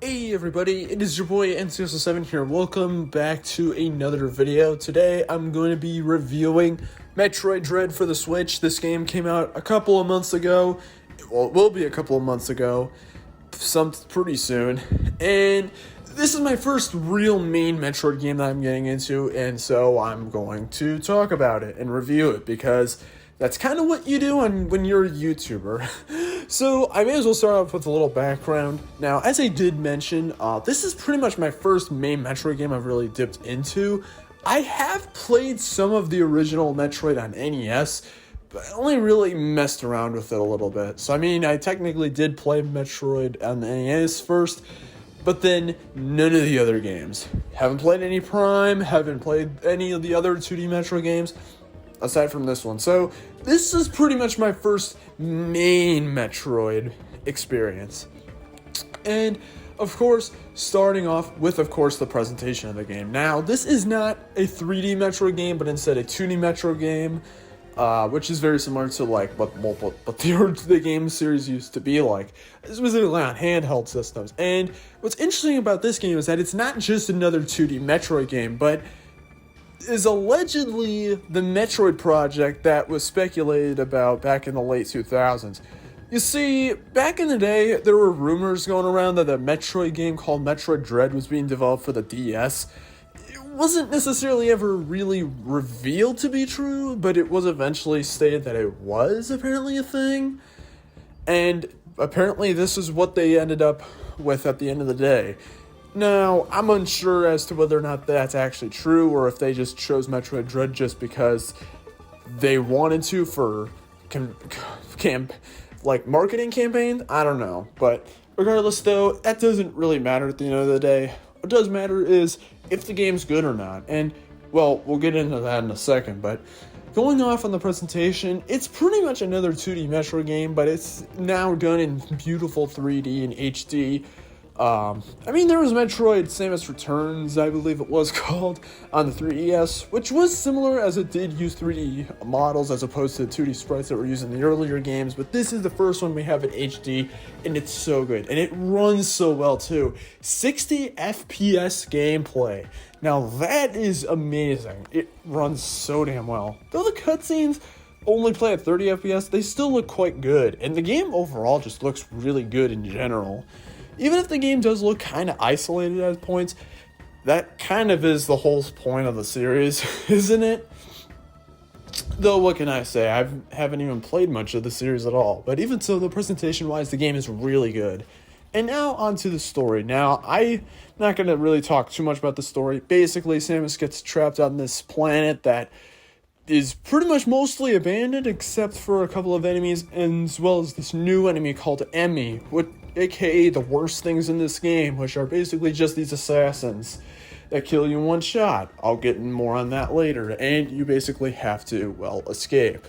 Hey everybody, it is your boy NCS7 here. Welcome back to another video. Today I'm going to be reviewing Metroid Dread for the Switch. This game came out a couple of months ago. Well, it will be a couple of months ago. Pretty soon. And this is my first real main Metroid game that I'm getting into, and so I'm going to talk about it and review it because that's kind of what you do when you're a YouTuber. So I may as well start off with a little background. Now, as I did mention, this is pretty much my first main Metroid game I've really dipped into. I have played some of the original Metroid on NES, but I only really messed around with it a little bit. So I mean, I technically did play Metroid on the NES first, but then none of the other games. Haven't played any Prime, haven't played any of the other 2D Metroid games, aside from this one. So this is pretty much my first main Metroid experience. And of course, starting off with, of course, the presentation of the game. Now, this is not a 3D Metroid game, but instead a 2D Metroid game, which is very similar to like what the game series used to be like. This was on handheld systems. And what's interesting about this game is that it's not just another 2D Metroid game, but is allegedly the Metroid project that was speculated about back in the late 2000s. You see, back in the day, there were rumors going around that a Metroid game called Metroid Dread was being developed for the DS. It wasn't necessarily ever really revealed to be true, but it was eventually stated that it was apparently a thing. And apparently this is what they ended up with at the end of the day. Now, I'm unsure as to whether or not that's actually true, or if they just chose Metroid Dread just because they wanted to for marketing campaign. I don't know, but regardless though, that doesn't really matter at the end of the day. What does matter is if the game's good or not, and well, we'll get into that in a second, but going off on the presentation, it's pretty much another 2D Metroid game, but it's now done in beautiful 3D and HD. I mean, there was Metroid Samus Returns, I believe it was called, on the 3DS, which was similar as it did use 3D models as opposed to the 2D sprites that were used in the earlier games, but this is the first one we have in HD, and it's so good, and it runs so well too. 60 FPS gameplay. Now that is amazing. It runs so damn well. Though the cutscenes only play at 30 FPS, they still look quite good, and the game overall just looks really good in general. Even if the game does look kind of isolated at points, that kind of is the whole point of the series, isn't it? Though, what can I say? I haven't even played much of the series at all. But even so, the presentation-wise, the game is really good. And now, onto the story. Now, I'm not going to really talk too much about the story. Basically, Samus gets trapped on this planet that is pretty much mostly abandoned, except for a couple of enemies, and as well as this new enemy called Emmi, aka the worst things in this game, which are basically just these assassins that kill you in one shot. I'll get more on that later, and you basically have to, well, escape,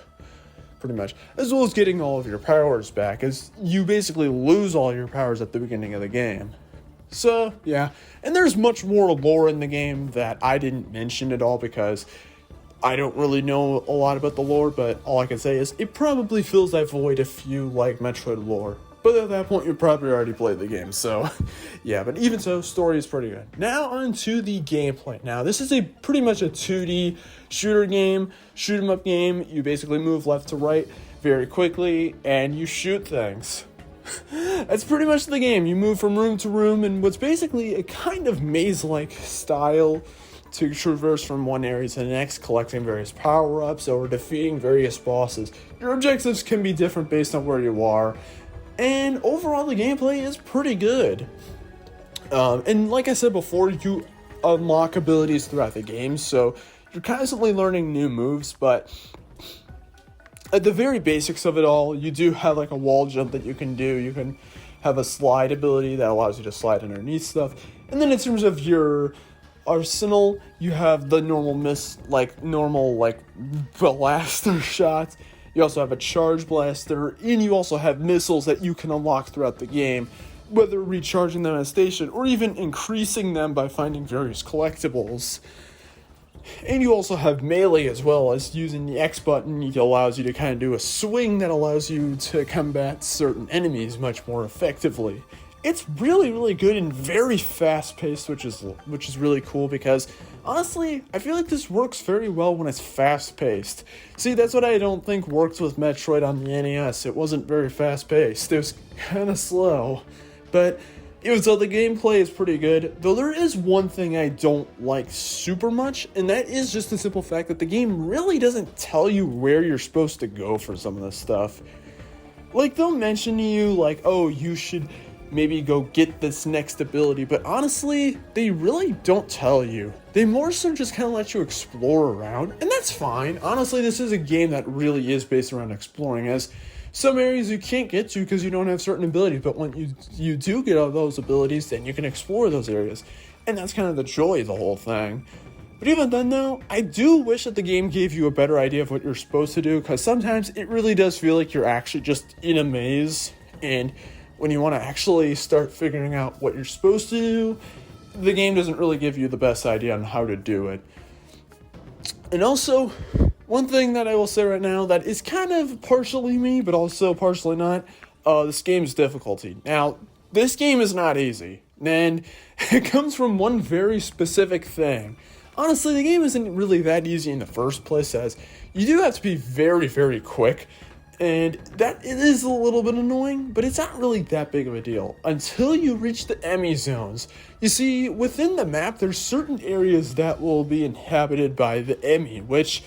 pretty much, as well as getting all of your powers back, as you basically lose all your powers at the beginning of the game. So, yeah, and there's much more lore in the game that I didn't mention at all because I don't really know a lot about the lore, but all I can say is it probably fills that void if you like Metroid lore. But at that point, you probably already played the game, so yeah, but even so, story is pretty good. Now on to the gameplay. Now, this is pretty much a 2D shooter game, shoot 'em up game. You basically move left to right very quickly, and you shoot things. That's pretty much the game. You move from room to room in what's basically a kind of maze-like style to traverse from one area to the next, collecting various power-ups or defeating various bosses. Your objectives can be different based on where you are. And overall, the gameplay is pretty good. And like I said before, you unlock abilities throughout the game, so you're constantly learning new moves, but at the very basics of it all, you do have like a wall jump that you can do. You can have a slide ability that allows you to slide underneath stuff. And then in terms of your arsenal, you have the normal blaster shots. You also have a charge blaster, and you also have missiles that you can unlock throughout the game, whether recharging them at a station or even increasing them by finding various collectibles. And you also have melee as well, as using the X button it allows you to kind of do a swing that allows you to combat certain enemies much more effectively. it's really, really good and very fast-paced, which is really cool because, honestly, I feel like this works very well when it's fast-paced. See, that's what I don't think works with Metroid on the NES. It wasn't very fast-paced. It was kind of slow. But even so, the gameplay is pretty good, though there is one thing I don't like super much, and that is just the simple fact that the game really doesn't tell you where you're supposed to go for some of this stuff. Like, they'll mention to you, like, oh, you should maybe go get this next ability, but honestly, they really don't tell you. They more so just kind of let you explore around, and that's fine. Honestly, this is a game that really is based around exploring, as some areas you can't get to because you don't have certain abilities, but when you do get all those abilities, then you can explore those areas, and that's kind of the joy of the whole thing. But even then though, I do wish that the game gave you a better idea of what you're supposed to do, because sometimes it really does feel like you're actually just in a maze, and when you want to actually start figuring out what you're supposed to do, the game doesn't really give you the best idea on how to do it. And also, one thing that I will say right now that is kind of partially me, but also partially not, this game's difficulty. Now, this game is not easy, and it comes from one very specific thing. Honestly, the game isn't really that easy in the first place, as you do have to be very, very quick. And that it is a little bit annoying, but it's not really that big of a deal until you reach the Emmi zones. You see, within the map, there's certain areas that will be inhabited by the Emmi, which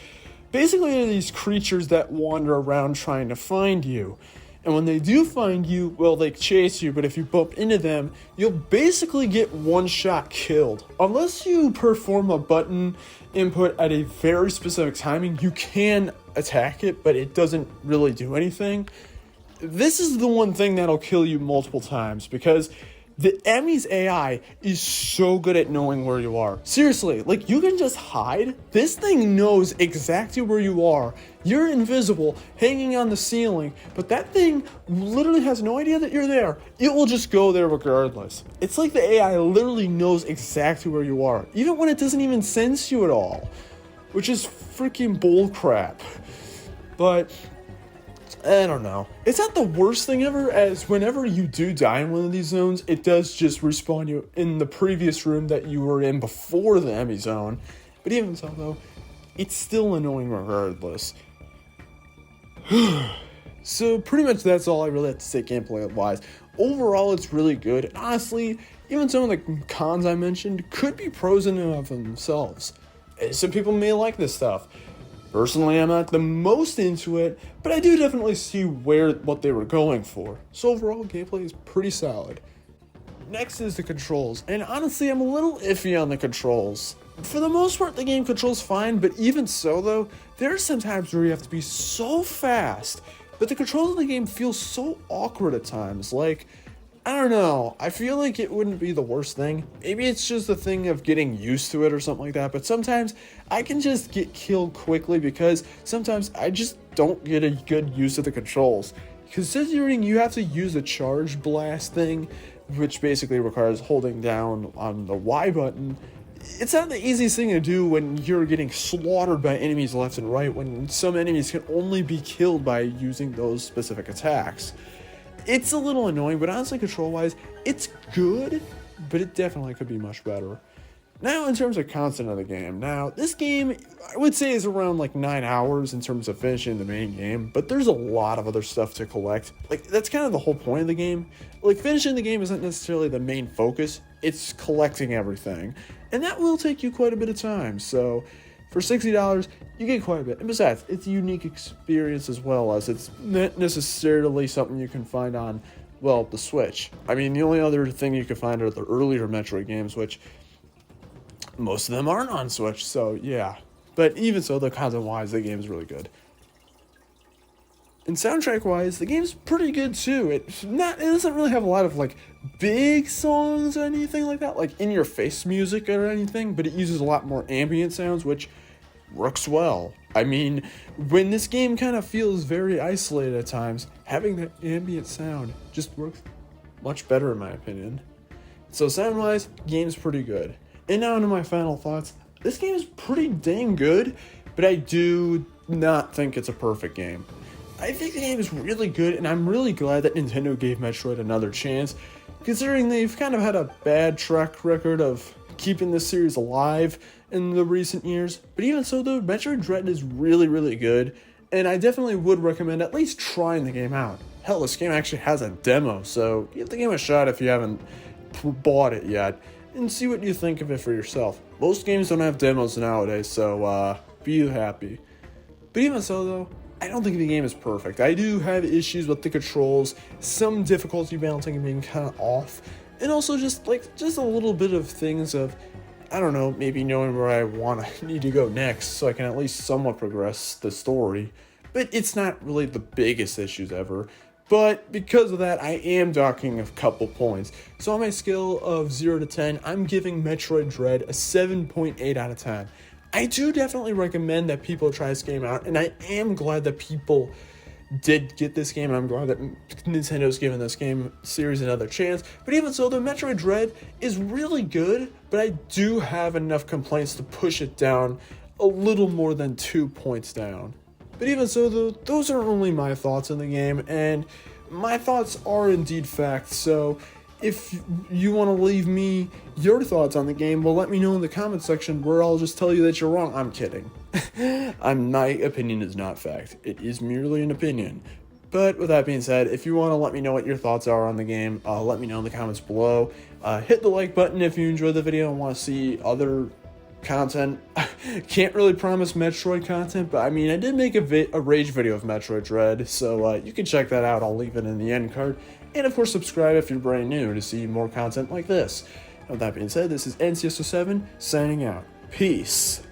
basically are these creatures that wander around trying to find you. And when they do find you, well, they chase you, but if you bump into them, you'll basically get one shot killed. Unless you perform a button input at a very specific timing, you can attack it, but it doesn't really do anything. This is the one thing that'll kill you multiple times, because the Emmi's AI is so good at knowing where you are. Seriously, like, you can just hide. This thing knows exactly where you are. You're invisible, hanging on the ceiling, but that thing literally has no idea that you're there. It will just go there regardless. It's like the AI literally knows exactly where you are, even when it doesn't even sense you at all, which is freaking bullcrap. But I don't know. It's not the worst thing ever, as whenever you do die in one of these zones, it does just respawn you in the previous room that you were in before the Emmi zone. But even so, though, it's still annoying regardless. So pretty much that's all I really have to say gameplay-wise. Overall, it's really good. And honestly, even some of the cons I mentioned could be pros in and of themselves. Some people may like this stuff. Personally, I'm not the most into it, but I do definitely see what they were going for. So overall, gameplay is pretty solid. Next is the controls, and honestly, I'm a little iffy on the controls. For the most part, the game controls fine, but even so though, there are some times where you have to be so fast, but the controls of the game feel so awkward at times. Like, I don't know, I feel like it wouldn't be the worst thing. Maybe it's just a thing of getting used to it or something like that, but sometimes I can just get killed quickly because sometimes I just don't get a good use of the controls. Considering you have to use a charge blast thing, which basically requires holding down on the Y button, it's not the easiest thing to do when you're getting slaughtered by enemies left and right, when some enemies can only be killed by using those specific attacks. It's a little annoying, but honestly, control-wise, it's good, but it definitely could be much better. Now, in terms of content of the game, now, this game, I would say, is around like 9 hours in terms of finishing the main game, but there's a lot of other stuff to collect. Like, that's kind of the whole point of the game. Like, finishing the game isn't necessarily the main focus, it's collecting everything. And that will take you quite a bit of time, so for $60, you get quite a bit. And besides, it's a unique experience as well, as it's not necessarily something you can find on, well, the Switch. I mean, the only other thing you can find are the earlier Metroid games, which most of them aren't on Switch, so yeah. But even so, the content-wise, the game is really good. And soundtrack-wise, the game's pretty good too. It doesn't really have a lot of like big songs or anything like that, like in-your-face music or anything, but it uses a lot more ambient sounds, which works well. I mean, when this game kind of feels very isolated at times, having that ambient sound just works much better in my opinion. So sound-wise, game's pretty good. And now into my final thoughts. This game is pretty dang good, but I do not think it's a perfect game. I think the game is really good, and I'm really glad that Nintendo gave Metroid another chance. considering they've kind of had a bad track record of keeping this series alive in the recent years. But even so though, Metroid Dread is really, really good, and I definitely would recommend at least trying the game out. Hell, this game actually has a demo, so give the game a shot if you haven't bought it yet, and see what you think of it for yourself. Most games don't have demos nowadays, so be happy. But even so though, I don't think the game is perfect. I do have issues with the controls, some difficulty balancing being kind of off, and also just a little bit of things of, I don't know, maybe knowing where I need to go next so I can at least somewhat progress the story. But it's not really the biggest issues ever. But because of that, I am docking a couple points. So on my scale of 0 to 10, I'm giving Metroid Dread a 7.8 out of 10. I do definitely recommend that people try this game out, and I am glad that people did get this game. I'm glad that Nintendo's giving this game series another chance. But even so, the Metroid Dread is really good, but I do have enough complaints to push it down a little more than 2 points down. But even so, though, those are only my thoughts on the game, and my thoughts are indeed facts. So if you want to leave me your thoughts on the game, well, let me know in the comment section, where I'll just tell you that you're wrong. I'm kidding. My opinion is not fact. It is merely an opinion. But with that being said, if you want to let me know what your thoughts are on the game, let me know in the comments below. Hit the like button if you enjoyed the video and want to see other content. Can't really promise Metroid content, but I mean, I did make a rage video of Metroid Dread, so you can check that out. I'll leave it in the end card. And of course, subscribe if you're brand new to see more content like this. With that being said, this is NCSO7 signing out. Peace.